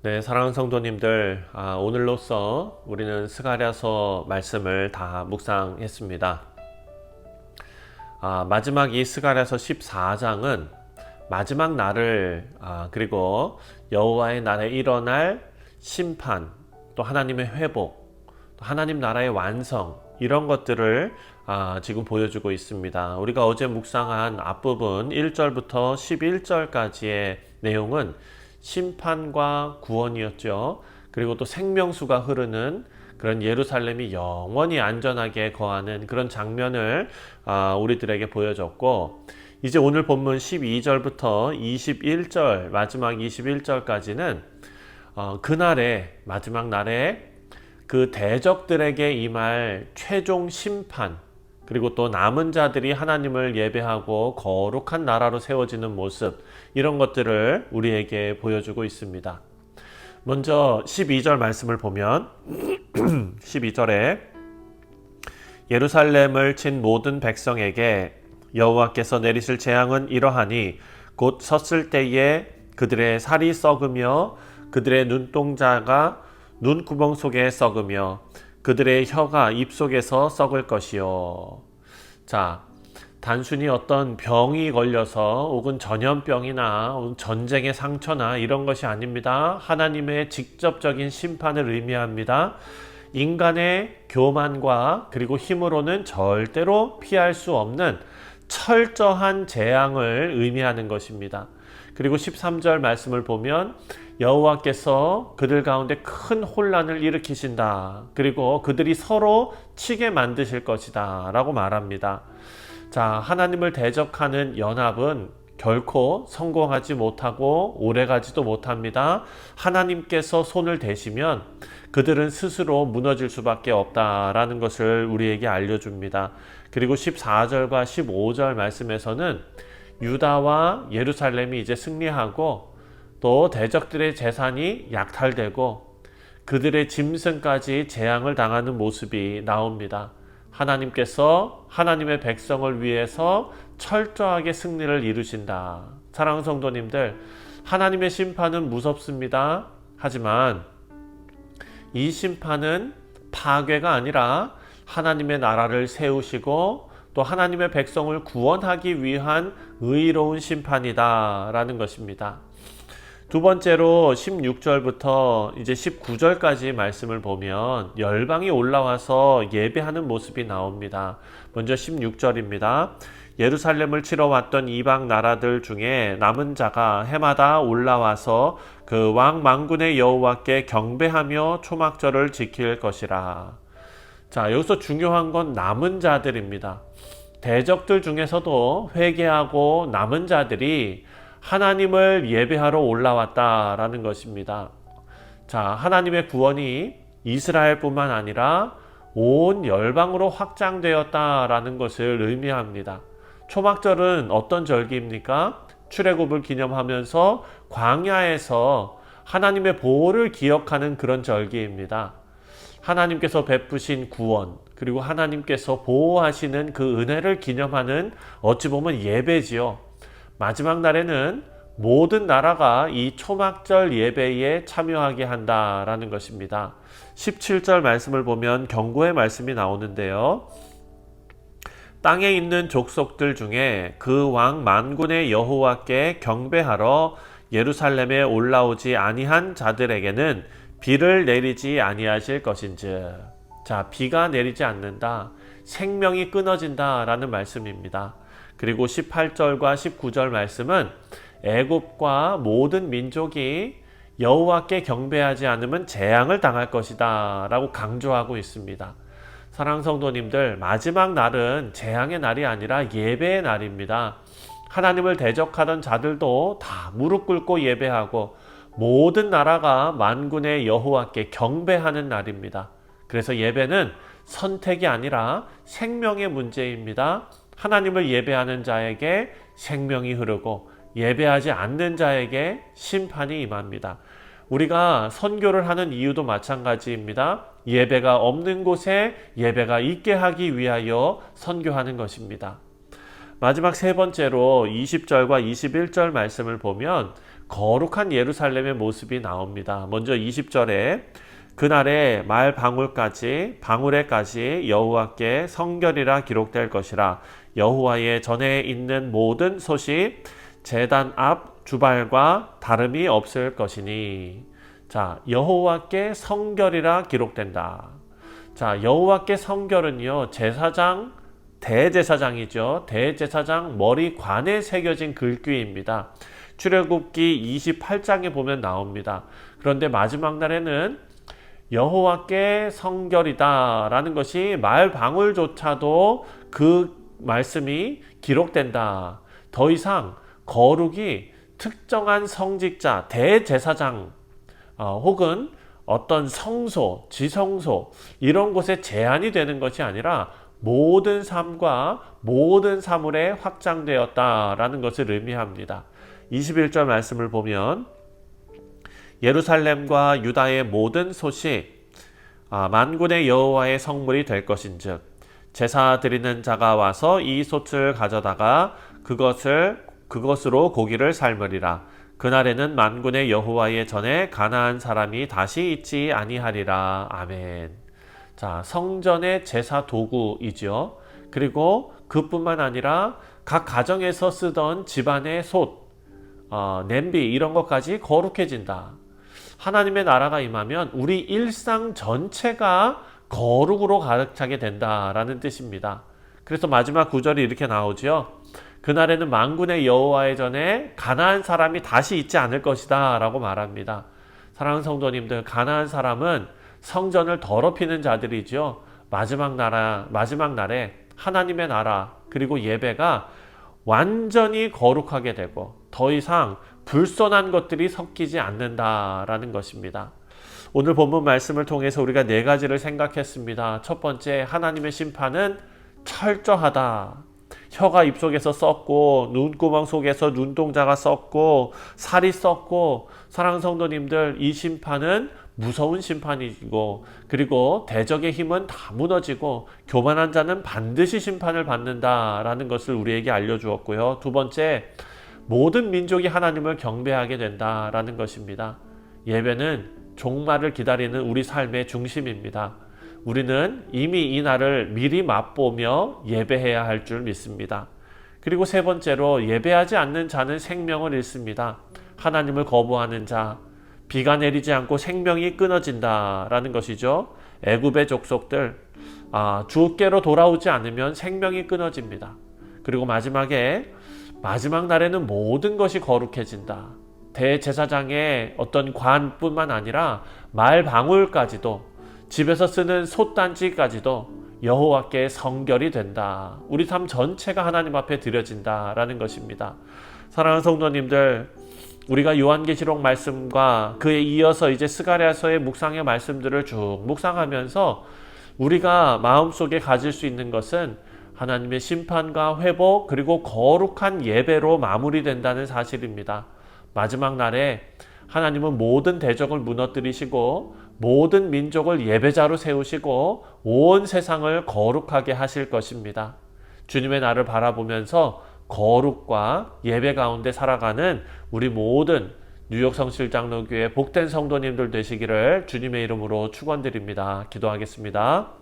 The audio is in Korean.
네, 사랑하는 성도님들, 오늘로써 우리는 스가랴서 말씀을 다 묵상했습니다. 마지막 이 스가랴서 14장은 마지막 날을 그리고 여호와의 날에 일어날 심판, 또 하나님의 회복, 또 하나님 나라의 완성 이런 것들을 지금 보여주고 있습니다. 우리가 어제 묵상한 앞부분 1절부터 11절까지의 내용은 심판과 구원이었죠. 그리고 또 생명수가 흐르는 그런 예루살렘이 영원히 안전하게 거하는 그런 장면을 우리들에게 보여줬고, 이제 오늘 본문 12절부터 21절 마지막 21절까지는 그날의 마지막 날에 그 대적들에게 임할 최종 심판, 그리고 또 남은 자들이 하나님을 예배하고 거룩한 나라로 세워지는 모습, 이런 것들을 우리에게 보여주고 있습니다. 먼저 12절 말씀을 보면 12절에 예루살렘을 친 모든 백성에게 여호와께서 내리실 재앙은 이러하니 곧 섰을 때에 그들의 살이 썩으며 그들의 눈동자가 눈구멍 속에 썩으며 그들의 혀가 입속에서 썩을 것이요. 자, 단순히 어떤 병이 걸려서 혹은 전염병이나 혹은 전쟁의 상처나 이런 것이 아닙니다. 하나님의 직접적인 심판을 의미합니다. 인간의 교만과 그리고 힘으로는 절대로 피할 수 없는 철저한 재앙을 의미하는 것입니다. 그리고 13절 말씀을 보면 여호와께서 그들 가운데 큰 혼란을 일으키신다. 그리고 그들이 서로 치게 만드실 것이다 라고 말합니다. 자, 하나님을 대적하는 연합은 결코 성공하지 못하고 오래가지도 못합니다. 하나님께서 손을 대시면 그들은 스스로 무너질 수밖에 없다라는 것을 우리에게 알려줍니다. 그리고 14절과 15절 말씀에서는 유다와 예루살렘이 이제 승리하고 또 대적들의 재산이 약탈되고 그들의 짐승까지 재앙을 당하는 모습이 나옵니다. 하나님께서 하나님의 백성을 위해서 철저하게 승리를 이루신다. 사랑하는 성도님들, 하나님의 심판은 무섭습니다. 하지만 이 심판은 파괴가 아니라 하나님의 나라를 세우시고 또 하나님의 백성을 구원하기 위한 의로운 심판이다 라는 것입니다. 두 번째로 16절부터 이제 19절까지 말씀을 보면 열방이 올라와서 예배하는 모습이 나옵니다. 먼저 16절입니다. 예루살렘을 치러 왔던 이방 나라들 중에 남은 자가 해마다 올라와서 그 왕 만군의 여호와께 경배하며 초막절을 지킬 것이라. 자, 여기서 중요한 건 남은 자들입니다. 대적들 중에서도 회개하고 남은 자들이 하나님을 예배하러 올라왔다라는 것입니다. 자, 하나님의 구원이 이스라엘뿐만 아니라 온 열방으로 확장되었다라는 것을 의미합니다. 초막절은 어떤 절기입니까? 출애굽을 기념하면서 광야에서 하나님의 보호를 기억하는 그런 절기입니다. 하나님께서 베푸신 구원, 그리고 하나님께서 보호하시는 그 은혜를 기념하는 어찌 보면 예배지요. 마지막 날에는 모든 나라가 이 초막절 예배에 참여하게 한다라는 것입니다. 17절 말씀을 보면 경고의 말씀이 나오는데요. 땅에 있는 족속들 중에 그 왕 만군의 여호와께 경배하러 예루살렘에 올라오지 아니한 자들에게는 비를 내리지 아니하실 것인즉. 자, 비가 내리지 않는다. 생명이 끊어진다라는 말씀입니다. 그리고 18절과 19절 말씀은 애굽과 모든 민족이 여호와께 경배하지 않으면 재앙을 당할 것이다 라고 강조하고 있습니다. 사랑하는 성도님들, 마지막 날은 재앙의 날이 아니라 예배의 날입니다. 하나님을 대적하던 자들도 다 무릎 꿇고 예배하고 모든 나라가 만군의 여호와께 경배하는 날입니다. 그래서 예배는 선택이 아니라 생명의 문제입니다. 하나님을 예배하는 자에게 생명이 흐르고 예배하지 않는 자에게 심판이 임합니다. 우리가 선교를 하는 이유도 마찬가지입니다. 예배가 없는 곳에 예배가 있게 하기 위하여 선교하는 것입니다. 마지막 세 번째로 20절과 21절 말씀을 보면 거룩한 예루살렘의 모습이 나옵니다. 먼저 20절에 그날에 말 방울에까지 여호와께 성결이라 기록될 것이라. 여호와의 전에 있는 모든 솥이 제단 앞 주발과 다름이 없을 것이니. 자, 여호와께 성결이라 기록된다. 자, 여호와께 성결은요, 제사장, 대제사장이죠. 대제사장 머리관에 새겨진 글귀입니다. 출애굽기 28장에 보면 나옵니다. 그런데 마지막 날에는 여호와께 성결이다 라는 것이 말 방울조차도 그 말씀이 기록된다. 더 이상 거룩이 특정한 성직자, 대제사장 혹은 어떤 성소, 지성소 이런 곳에 제한이 되는 것이 아니라 모든 삶과 모든 사물에 확장되었다라는 것을 의미합니다. 21절 말씀을 보면 예루살렘과 유다의 모든 솥이 만군의 여호와의 성물이 될 것인즉 제사 드리는 자가 와서 이 솥을 가져다가 그것으로 고기를 삶으리라. 그날에는 만군의 여호와의 전에 가나안 사람이 다시 있지 아니하리라. 아멘. 자, 성전의 제사 도구이죠. 그리고 그뿐만 아니라 각 가정에서 쓰던 집안의 솥, 냄비 이런 것까지 거룩해진다. 하나님의 나라가 임하면 우리 일상 전체가 거룩으로 가득 차게 된다라는 뜻입니다. 그래서 마지막 구절이 이렇게 나오죠. 그날에는 만군의 여호와의 전에 가나안 사람이 다시 있지 않을 것이다 라고 말합니다. 사랑하는 성도님들, 가나안 사람은 성전을 더럽히는 자들이죠. 마지막 날에 하나님의 나라 그리고 예배가 완전히 거룩하게 되고 더 이상 불손한 것들이 섞이지 않는다라는 것입니다. 오늘 본문 말씀을 통해서 우리가 네 가지를 생각했습니다. 첫 번째, 하나님의 심판은 철저하다. 혀가 입속에서 썩고 눈구멍 속에서 눈동자가 썩고 살이 썩고, 사랑하는 성도님들, 이 심판은 무서운 심판이고 그리고 대적의 힘은 다 무너지고 교만한 자는 반드시 심판을 받는다라는 것을 우리에게 알려주었고요. 두 번째, 모든 민족이 하나님을 경배하게 된다라는 것입니다. 예배는 종말을 기다리는 우리 삶의 중심입니다. 우리는 이미 이 날을 미리 맛보며 예배해야 할 줄 믿습니다. 그리고 세 번째로, 예배하지 않는 자는 생명을 잃습니다. 하나님을 거부하는 자, 비가 내리지 않고 생명이 끊어진다라는 것이죠. 애굽의 족속들, 주께로 돌아오지 않으면 생명이 끊어집니다. 그리고 마지막 날에는 모든 것이 거룩해진다. 대제사장의 어떤 관뿐만 아니라 말 방울까지도, 집에서 쓰는 솥단지까지도 여호와께 성결이 된다. 우리 삶 전체가 하나님 앞에 드려진다라는 것입니다. 사랑하는 성도님들, 우리가 요한계시록 말씀과 그에 이어서 이제 스가랴서의 묵상의 말씀들을 쭉 묵상하면서 우리가 마음속에 가질 수 있는 것은 하나님의 심판과 회복 그리고 거룩한 예배로 마무리된다는 사실입니다. 마지막 날에 하나님은 모든 대적을 무너뜨리시고 모든 민족을 예배자로 세우시고 온 세상을 거룩하게 하실 것입니다. 주님의 날을 바라보면서 거룩과 예배 가운데 살아가는 우리 모든 뉴욕 성실장로교회 복된 성도님들 되시기를 주님의 이름으로 축원드립니다. 기도하겠습니다.